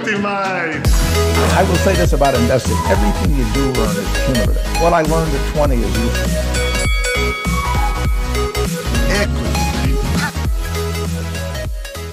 Equity Mate. I will say this about investing. Everything you do learn is cumulative. What I learned at 20 is useful.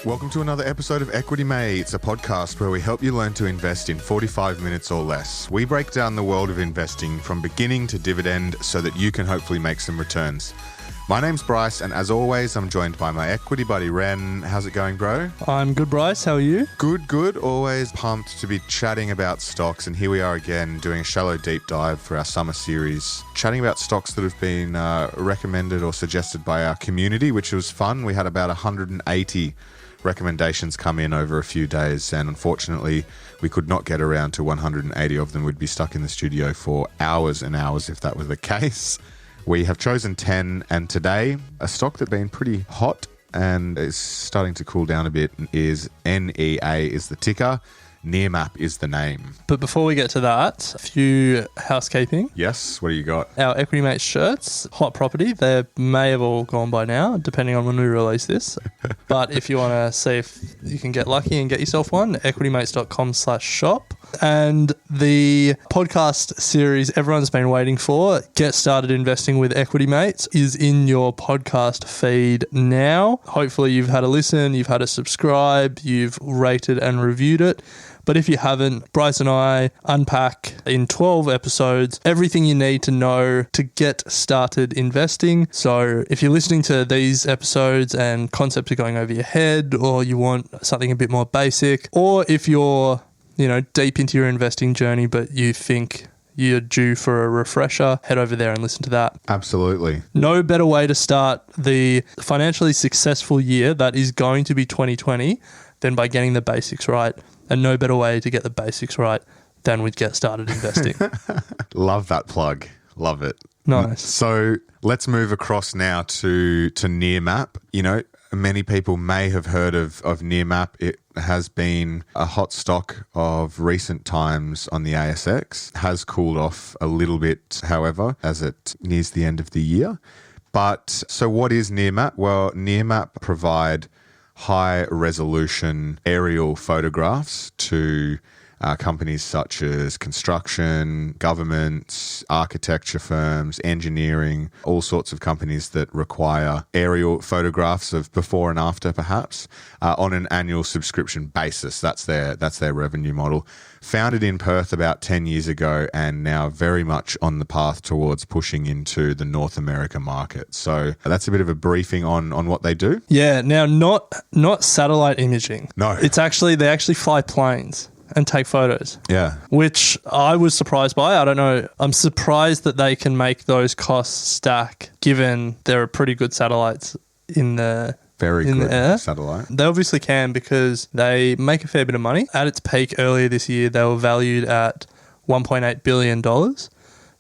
Welcome to another episode of Equity Mates, a podcast where we help you learn to invest in 45 minutes or less. We break down the world of investing from beginning to dividend so that you can hopefully make some returns. My name's Bryce, and as always, I'm joined by my equity buddy, Ren. How's it going, bro? I'm good, Bryce. How are you? Good. Always pumped to be chatting about stocks, and here we are again doing a shallow deep dive for our summer series, chatting about stocks that have been recommended or suggested by our community, which was fun. We had about 180 recommendations come in over a few days, and unfortunately we could not get around to 180 of them. We'd be stuck in the studio for hours and hours if that were the case. We have chosen 10, and today a stock that's been pretty hot and is starting to cool down a bit is NEA is the ticker. Nearmap is the name. But before we get to that, a few housekeeping. Yes, what do you got? Our Equity Mates shirts, hot property. They may have all gone by now, depending on when we release this. But if you want to see if you can get lucky and get yourself one, equitymates.com/shop. And the podcast series everyone's been waiting for, Get Started Investing with Equity Mates, is in your podcast feed now. Hopefully you've had a listen, you've had a subscribe, you've rated and reviewed it. But if you haven't, Bryce and I unpack in 12 episodes everything you need to know to get started investing. So if you're listening to these episodes and concepts are going over your head, or you want something a bit more basic, or if you're deep into your investing journey, but you think you're due for a refresher, head over there and listen to that. Absolutely. No better way to start the financially successful year that is going to be 2020 than by getting the basics right. And no better way to get the basics right than with Get Started Investing. Love that plug. Love it. Nice. So let's move across now to Nearmap. Many people may have heard of Nearmap. It has been a hot stock of recent times on the ASX. Has cooled off a little bit, however, as it nears the end of the year. But so what is Nearmap? Well, Nearmap provide high-resolution aerial photographs to companies such as construction, government, architecture firms, engineering, all sorts of companies that require aerial photographs of before and after, perhaps, on an annual subscription basis. That's their revenue model. Founded in Perth about 10 years ago, and now very much on the path towards pushing into the North America market. So that's a bit of a briefing on what they do. Yeah. Now, not satellite imaging. No. They actually fly planes and take photos. Yeah. Which I was surprised by. I don't know. I'm surprised that they can make those costs stack, given there are pretty good satellites in the air. Satellite. They obviously can, because they make a fair bit of money. At its peak earlier this year, they were valued at $1.8 billion.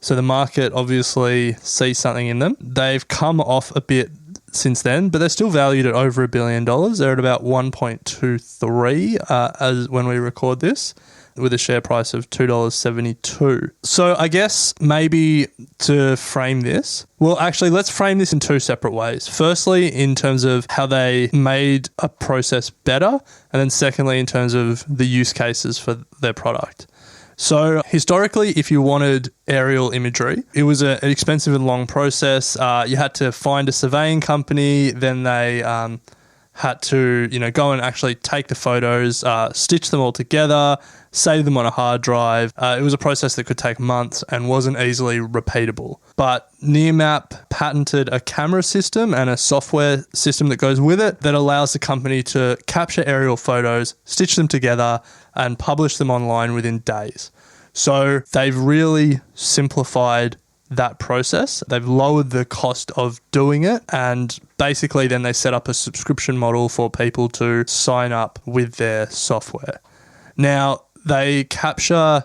So the market obviously sees something in them. They've come off a bit since then, but they're still valued at over $1 billion. They're at about 1.23 as when we record this, with a share price of $2.72. So I guess maybe to frame this, well, actually, let's frame this in two separate ways. Firstly, in terms of how they made a process better, and then secondly, in terms of the use cases for their product. So historically, if you wanted aerial imagery, it was an expensive and long process. You had to find a surveying company, then they had to go and actually take the photos, stitch them all together, save them on a hard drive. It was a process that could take months and wasn't easily repeatable. But Nearmap patented a camera system and a software system that goes with it that allows the company to capture aerial photos, stitch them together, and publish them online within days. So they've really simplified that process. They've lowered the cost of doing it, and basically then they set up a subscription model for people to sign up with their software. Now, they capture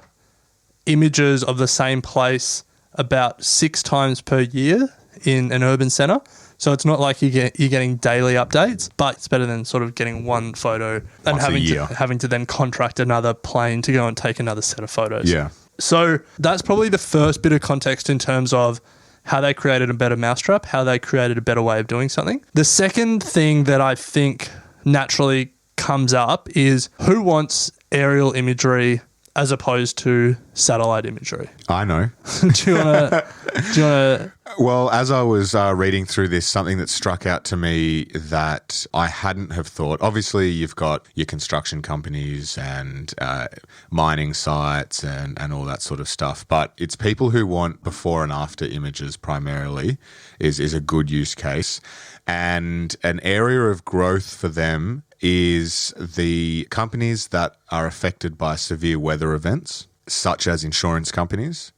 images of the same place about 6 times per year in an urban centre. So it's not like you're getting daily updates, but it's better than sort of getting one photo and having to then contract another plane to go and take another set of photos. Yeah. So that's probably the first bit of context in terms of how they created a better mousetrap, how they created a better way of doing something. The second thing that I think naturally comes up is who wants aerial imagery as opposed to satellite imagery? I know. Do you want to? Well, as I was reading through this, something that struck out to me that I hadn't have thought. Obviously, you've got your construction companies and mining sites and all that sort of stuff. But it's people who want before and after images primarily is a good use case. And an area of growth for them is the companies that are affected by severe weather events, such as insurance companies.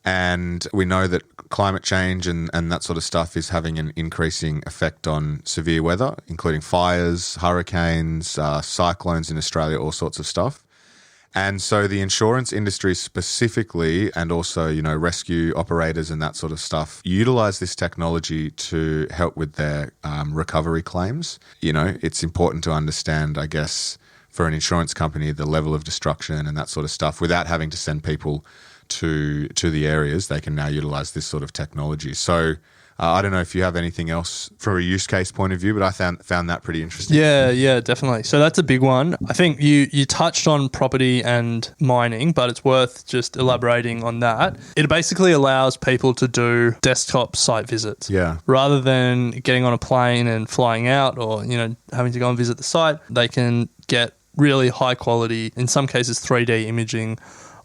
And we know that climate change and that sort of stuff is having an increasing effect on severe weather, including fires, hurricanes, cyclones in Australia, all sorts of stuff. And so the insurance industry specifically, and also, rescue operators and that sort of stuff, utilize this technology to help with their recovery claims. It's important to understand, I guess, for an insurance company, the level of destruction and that sort of stuff without having to send people to the areas. They can now utilize this sort of technology. So I don't know if you have anything else from a use case point of view, but I found that pretty interesting. Yeah, definitely. So that's a big one. I think you touched on property and mining, but it's worth just elaborating on that. It basically allows people to do desktop site visits. Yeah. Rather than getting on a plane and flying out or, having to go and visit the site, they can get really high quality, in some cases 3D imaging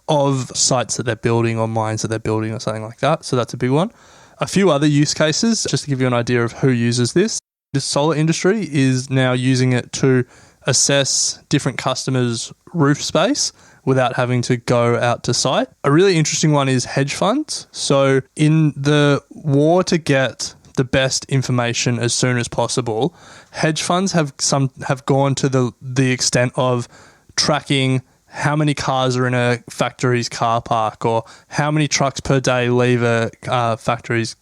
of sites that they're building or mines that they're building or something like that. So that's a big one. A few other use cases, just to give you an idea of who uses this. The solar industry is now using it to assess different customers' roof space without having to go out to site. A really interesting one is hedge funds. So in the war to get the best information as soon as possible, hedge funds have gone to the extent of tracking how many cars are in a factory's car park or how many trucks per day leave a factory's,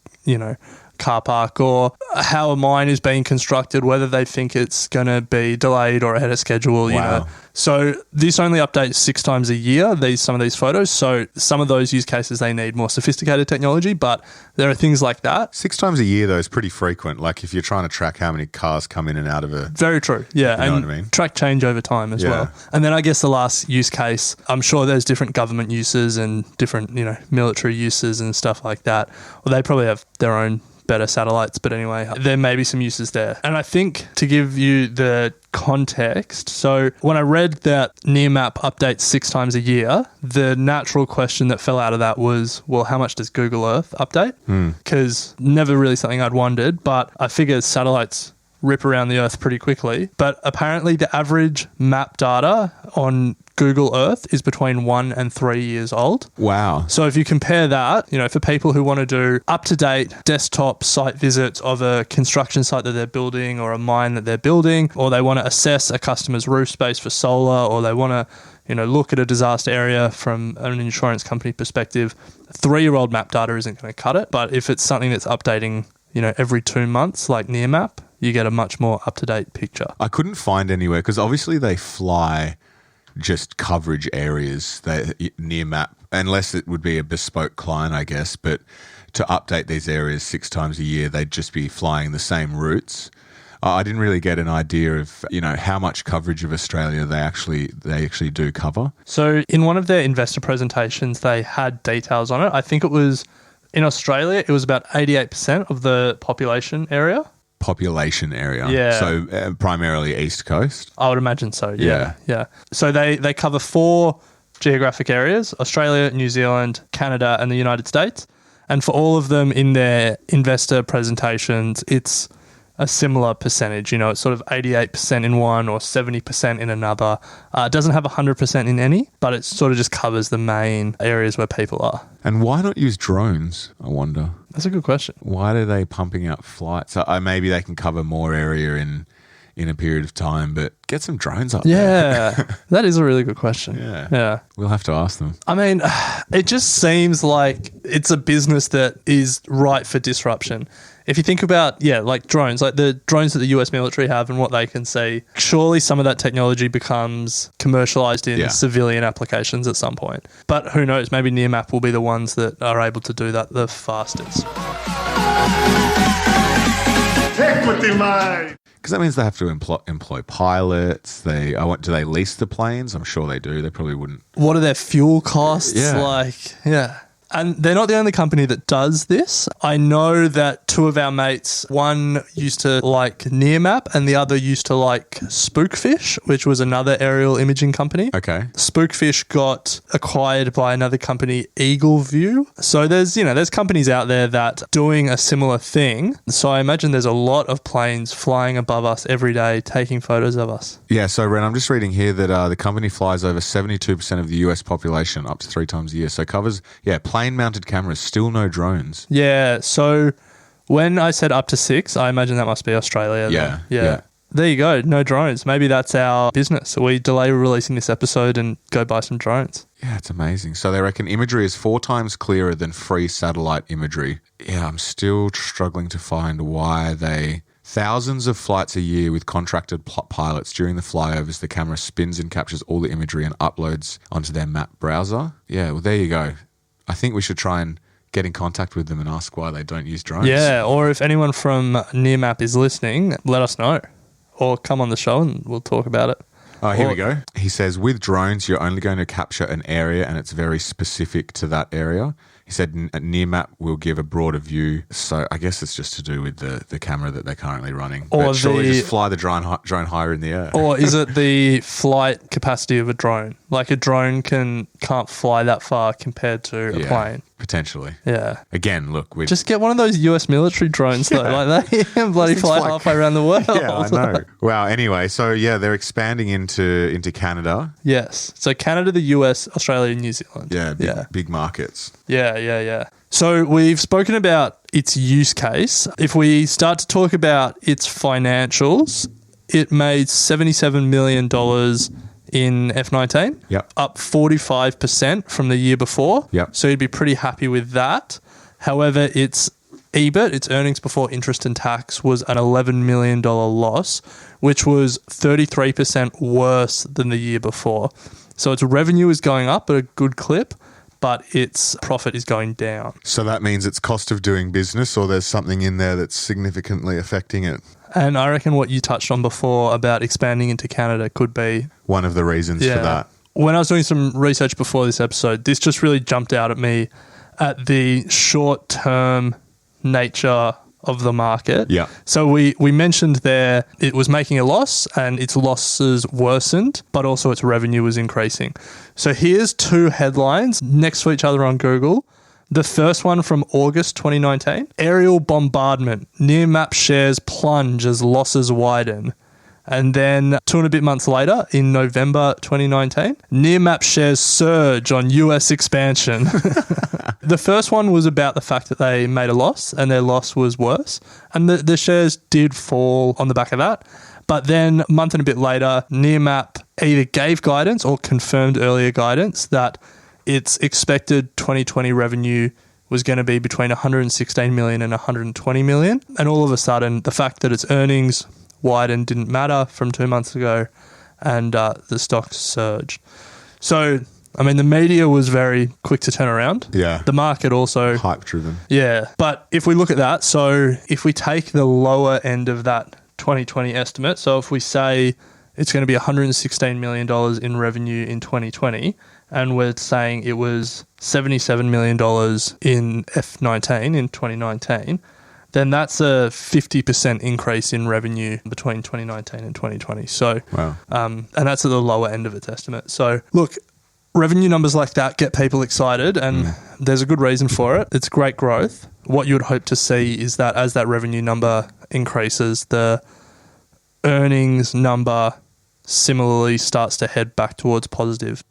car park, or how a mine is being constructed, whether they think it's going to be delayed or ahead of schedule. Wow. So this only updates 6 times a year, some of these photos. So some of those use cases, they need more sophisticated technology, but there are things like that. 6 times a year, though, is pretty frequent. Like if you're trying to track how many cars come in and out of a... Very true, yeah. You know and what I mean? Track change over time as well. And then I guess the last use case, I'm sure there's different government uses and different, military uses and stuff like that. Well, they probably have their own better satellites, but anyway, there may be some uses there. And I think to give you the context, so when I read that Nearmap updates 6 times a year, the natural question that fell out of that was, well, how much does Google Earth update? Because never really something I'd wondered, but I figure satellites rip around the Earth pretty quickly. But apparently the average map data on Google Earth is between 1 and 3 years old. Wow. So if you compare that, for people who want to do up-to-date desktop site visits of a construction site that they're building or a mine that they're building, or they want to assess a customer's roof space for solar, or they want to look at a disaster area from an insurance company perspective, 3-year-old map data isn't going to cut it. But if it's something that's updating, every 2 months, like Nearmap, you get a much more up-to-date picture. I couldn't find anywhere because obviously they fly just coverage areas, Nearmap, unless it would be a bespoke client, I guess. But to update these areas 6 times a year, they'd just be flying the same routes. I didn't really get an idea of, how much coverage of Australia they actually do cover. So in one of their investor presentations, they had details on it. I think it was in Australia, it was about 88% of the population area. Yeah. So primarily East Coast. I would imagine so. Yeah. So they cover 4 geographic areas: Australia, New Zealand, Canada, and the United States. And for all of them in their investor presentations, it's a similar percentage. It's sort of 88% in one or 70% in another. It doesn't have 100% in any, but it sort of just covers the main areas where people are. And why not use drones, I wonder? That's a good question. Why are they pumping out flights? Maybe they can cover more area in a period of time, but get some drones up there. Yeah, that is a really good question. Yeah. We'll have to ask them. I mean, it just seems like it's a business that is ripe for disruption. If you think about, like drones, like the drones that the US military have and what they can see, surely some of that technology becomes commercialized in civilian applications at some point. But who knows, maybe Nearmap will be the ones that are able to do that the fastest. Equity line. Because that means they have to employ pilots. Do they lease the planes? I'm sure they do. They probably wouldn't. What are their fuel costs Yeah. like? Yeah. And they're not the only company that does this. I know that two of our mates, one used to like Nearmap and the other used to like Spookfish, which was another aerial imaging company. Okay. Spookfish got acquired by another company, Eagle View. So there's companies out there that doing a similar thing. So I imagine there's a lot of planes flying above us every day, taking photos of us. Yeah, so Ren, I'm just reading here that the company flies over 72% of the US population, up to 3 times a year. So covers, plane-mounted cameras, still no drones. Yeah, so when I said up to 6, I imagine that must be Australia. Yeah, Yeah. yeah. There you go, no drones. Maybe that's our business. We delay releasing this episode and go buy some drones. Yeah, it's amazing. So they reckon imagery is 4 times clearer than free satellite imagery. Yeah, I'm still struggling to find why thousands of flights a year with contracted pilots. During the flyovers, the camera spins and captures all the imagery and uploads onto their map browser. Yeah, well, there you go. I think we should try and get in contact with them and ask why they don't use drones. Yeah, or if anyone from Nearmap is listening, let us know. Or come on the show and we'll talk about it. Oh, here we go. He says, with drones, you're only going to capture an area and it's very specific to that area. He said Nearmap will give a broader view. So I guess it's just to do with the camera that they're currently running. Or but surely just fly the drone higher in the air. Or is it the flight capacity of a drone? Like a drone can't fly that far compared to a plane. Potentially. Yeah. Again, look, we just get one of those US military drones though. Like they can bloody fly halfway around the world. Yeah, I know. Wow. Anyway, so yeah, they're expanding into Canada. Yes. So Canada, the US, Australia, New Zealand. Yeah, big markets. Yeah. So we've spoken about its use case. If we start to talk about its financials, it made $77 million in F19. Yep. Up 45% from the year before. Yep. So you'd be pretty happy with that. However, its EBIT, its earnings before interest and tax, was an $11 million loss, which was 33% worse than the year before. So its revenue is going up at a good clip, but its profit is going down. So that means its cost of doing business, or there's something in there that's significantly affecting it. And I reckon what you touched on before about expanding into Canada could be one of the reasons for that. When I was doing some research before this episode, this just really jumped out at me at the short-term nature of the market. Yeah. So we mentioned there it was making a loss and its losses worsened, but also its revenue was increasing. So here's 2 headlines next to each other on Google. The first one from August 2019, aerial bombardment, Nearmap shares plunge as losses widen. And then 2 and a bit months later, in November 2019, Nearmap shares surge on US expansion. The first one was about the fact that they made a loss and their loss was worse. And the shares did fall on the back of that. But then a month and a bit later, Nearmap either gave guidance or confirmed earlier guidance that its expected 2020 revenue was going to be between 116 million and 120 million. And all of a sudden, the fact that its earnings widened didn't matter from 2 months ago, and the stock surged. So, I mean, the media was very quick to turn around. Yeah. The market also. Hype driven. Yeah. But if we look at that, so if we take the lower end of that 2020 estimate, so if we say it's going to be $116 million in revenue in 2020, and we're saying it was $77 million in F19 in 2019, then that's a 50% increase in revenue between 2019 and 2020. So, wow. And that's at the lower end of its estimate. So, look, revenue numbers like that get people excited, and there's a good reason for it. It's great growth. What you would hope to see is that as that revenue number increases, the earnings number similarly starts to head back towards positive.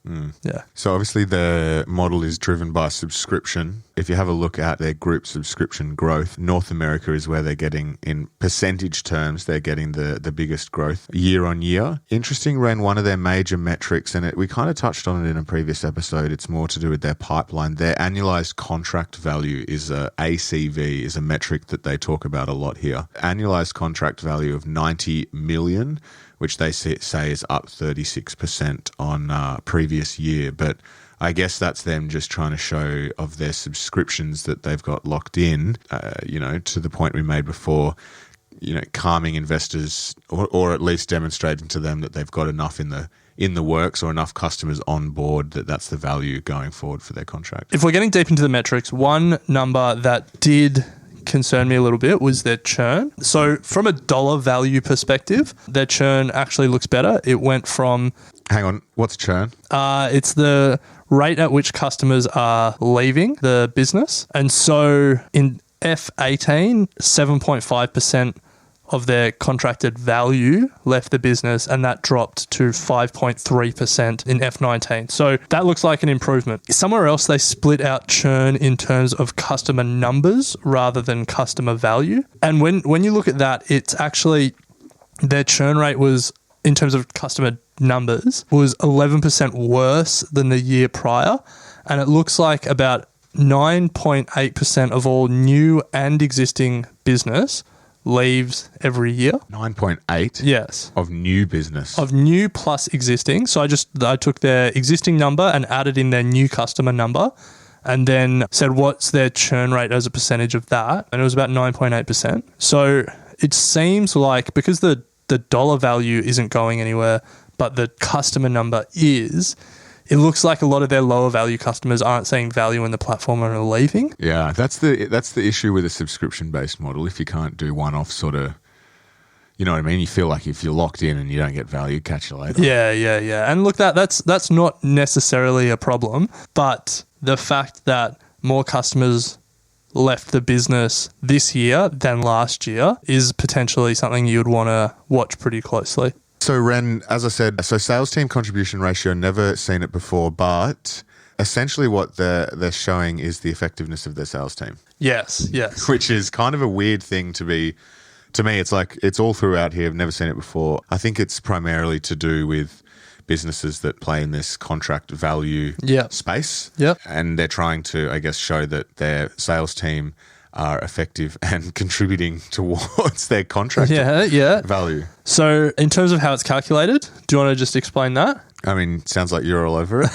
Yeah. So obviously the model is driven by subscription. If you have a look at their group subscription growth, North America is where they're getting, in percentage terms, they're getting the biggest growth year on year. Interesting, Ren, one of their major metrics, and we kind of touched on it in a previous episode, it's more to do with their pipeline. Their annualized contract value is ACV, is a metric that they talk about a lot here. Annualized contract value of 90 million, which they say is up 36% on previous year. But I guess that's them just trying to show of their subscriptions that they've got locked in, to the point we made before. calming investors or at least demonstrating to them that they've got enough in the works or enough customers on board that's the value going forward for their contract. If we're getting deep into the metrics, one number that did concern me a little bit was their churn. So from a dollar value perspective, their churn actually looks better. It went from... Hang on, what's churn? It's the rate at which customers are leaving the business. And so in F18, 7.5% of their contracted value left the business, and that dropped to 5.3% in F19. So that looks like an improvement. Somewhere else, they split out churn in terms of customer numbers rather than customer value. And when you look at that, it's actually their churn rate was, in terms of customer numbers, was 11% worse than the year prior. And it looks like about 9.8% of all new and existing business leaves every year. 9.8? Yes. Of new business. Of new plus existing. So I took their existing number and added in their new customer number and then said what's their churn rate as a percentage of that. And it was about 9.8%. So it seems like because the dollar value isn't going anywhere, but the customer number is, it looks like a lot of their lower value customers aren't seeing value in the platform and are leaving. Yeah, that's the issue with a subscription-based model. If you can't do one-off sort of, you know what I mean? You feel like if you're locked in and you don't get value, catch you later. Yeah. And look, that's not necessarily a problem, but the fact that more customers left the business this year than last year is potentially something you would want to watch pretty closely. So Ren, as I said, sales team contribution ratio, never seen it before, but essentially what they're showing is the effectiveness of their sales team. Yes. Which is kind of a weird thing to me, it's like it's all throughout here. I've never seen it before. I think it's primarily to do with businesses that play in this contract value space. Yep. And they're trying to, I guess, show that their sales team are effective and contributing towards their contract value. So in terms of how it's calculated, do you want to just explain that? I mean, sounds like you're all over it.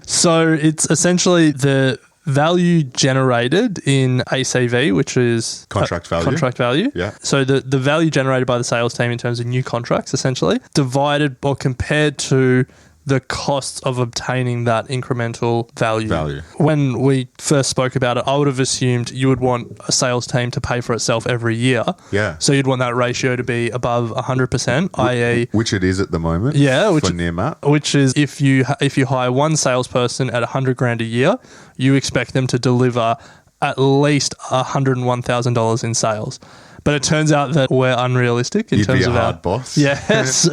So it's essentially the value generated in ACV, which is contract value. Yeah. So the value generated by the sales team in terms of new contracts, essentially, divided or compared to the costs of obtaining that incremental value. When we first spoke about it, I would have assumed you would want a sales team to pay for itself every year. Yeah. So you'd want that ratio to be above 100%, i.e. Which it is at the moment. Yeah. For Nearmap. Which is if you hire one salesperson at $100,000 a year, you expect them to deliver at least $101,000 in sales. But it turns out that we're unrealistic in You'd terms be a of hard boss. Yes.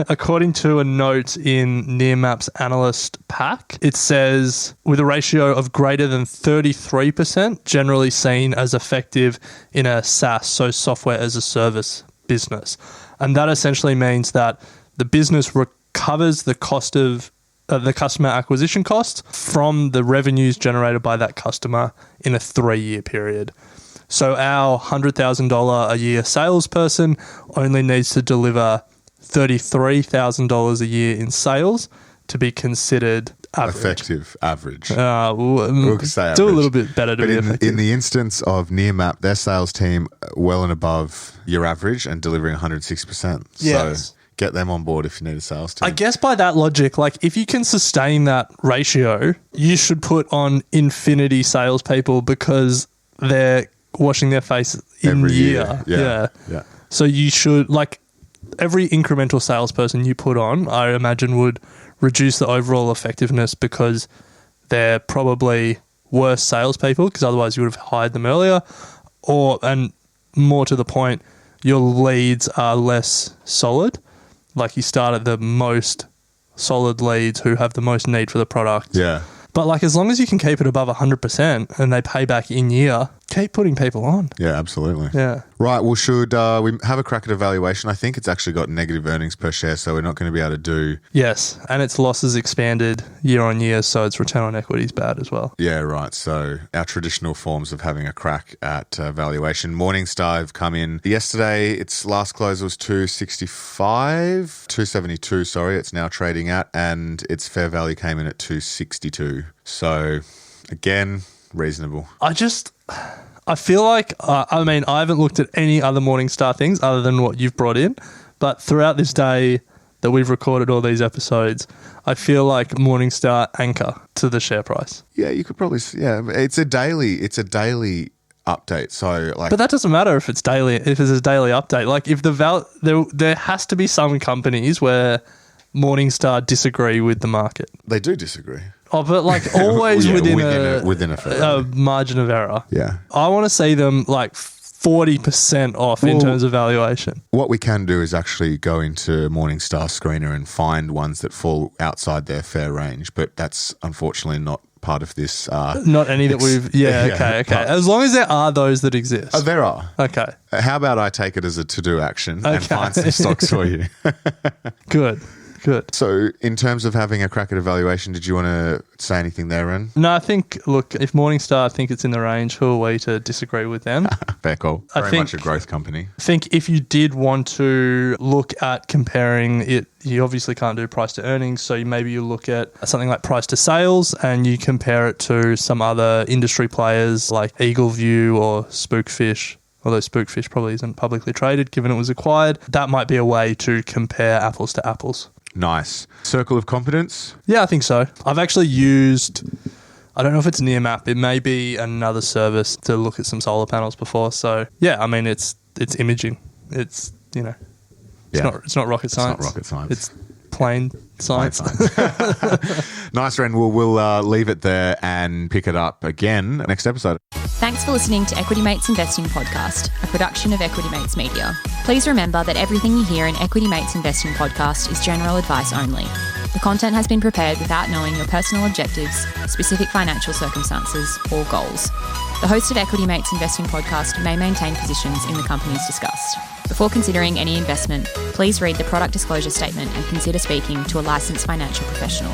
According to a note in Nearmap's analyst pack, it says with a ratio of greater than 33%, generally seen as effective in a SaaS, so software as a service business. And that essentially means that the business recovers the cost of the customer acquisition costs from the revenues generated by that customer in a 3-year period. So our $100,000 a year salesperson only needs to deliver $33,000 a year in sales to be well average. Effective average. We'll say average. Do a little bit better to be effective. In the instance of Nearmap, their sales team well and above your average and delivering 106%. Yes. So get them on board if you need a sales team. I guess by that logic, like if you can sustain that ratio, you should put on infinity salespeople because they're washing their face every year. Yeah. So you should, like, every incremental salesperson you put on, I imagine would reduce the overall effectiveness because they're probably worse salespeople because otherwise you would have hired them earlier. And more to the point, your leads are less solid. Like you start at the most solid leads who have the most need for the product. Yeah. But like as long as you can keep it above 100% and they pay back in year, keep putting people on. Yeah, absolutely. Yeah. Right. Well, should we have a crack at evaluation? I think it's actually got negative earnings per share, so we're not going to be able to do... Yes. And its losses expanded year on year, so its return on equity is bad as well. Yeah, right. So our traditional forms of having a crack at valuation. Morningstar have come in yesterday. Its last close was 272, sorry. It's now trading at, and its fair value came in at 262. So again, reasonable. I I feel like, I haven't looked at any other Morningstar things other than what you've brought in, but throughout this day that we've recorded all these episodes, I feel like Morningstar anchor to the share price. Yeah, you could probably, it's a daily update. So like, but that doesn't matter if it's daily, if it's a daily update. Like if there has to be some companies where Morningstar disagree with the market. They do disagree. Oh, but like always within a margin of error. Yeah. I want to see them like 40% off in terms of valuation. What we can do is actually go into Morningstar Screener and find ones that fall outside their fair range, but that's unfortunately not part of this. Not any that we've... Yeah, okay. As long as there are those that exist. Oh, there are. Okay. How about I take it as a to-do action and find some stocks for you? Good. So in terms of having a crack at evaluation, did you want to say anything there, Ren? No, I think, look, if Morningstar think it's in the range, who are we to disagree with them? Fair call. Very much a growth company. I think if you did want to look at comparing it, you obviously can't do price to earnings, so maybe you look at something like price to sales and you compare it to some other industry players like Eagleview or Spookfish. Although Spookfish probably isn't publicly traded given it was acquired. That might be a way to compare apples to apples. Nice. Circle of competence? Yeah, I think so. I've actually used, I don't know if it's Nearmap. It may be another service to look at some solar panels before. So yeah, I mean, it's imaging. It's, it's not rocket science. It's not rocket science. It's plain science. Nice, Ren. We'll leave it there and pick it up again next episode. Thanks for listening to Equity Mates Investing Podcast, a production of Equity Mates Media. Please remember that everything you hear in Equity Mates Investing Podcast is general advice only. The content has been prepared without knowing your personal objectives, specific financial circumstances, or goals. The host of Equity Mates Investing Podcast may maintain positions in the companies discussed. Before considering any investment, please read the product disclosure statement and consider speaking to a licensed financial professional.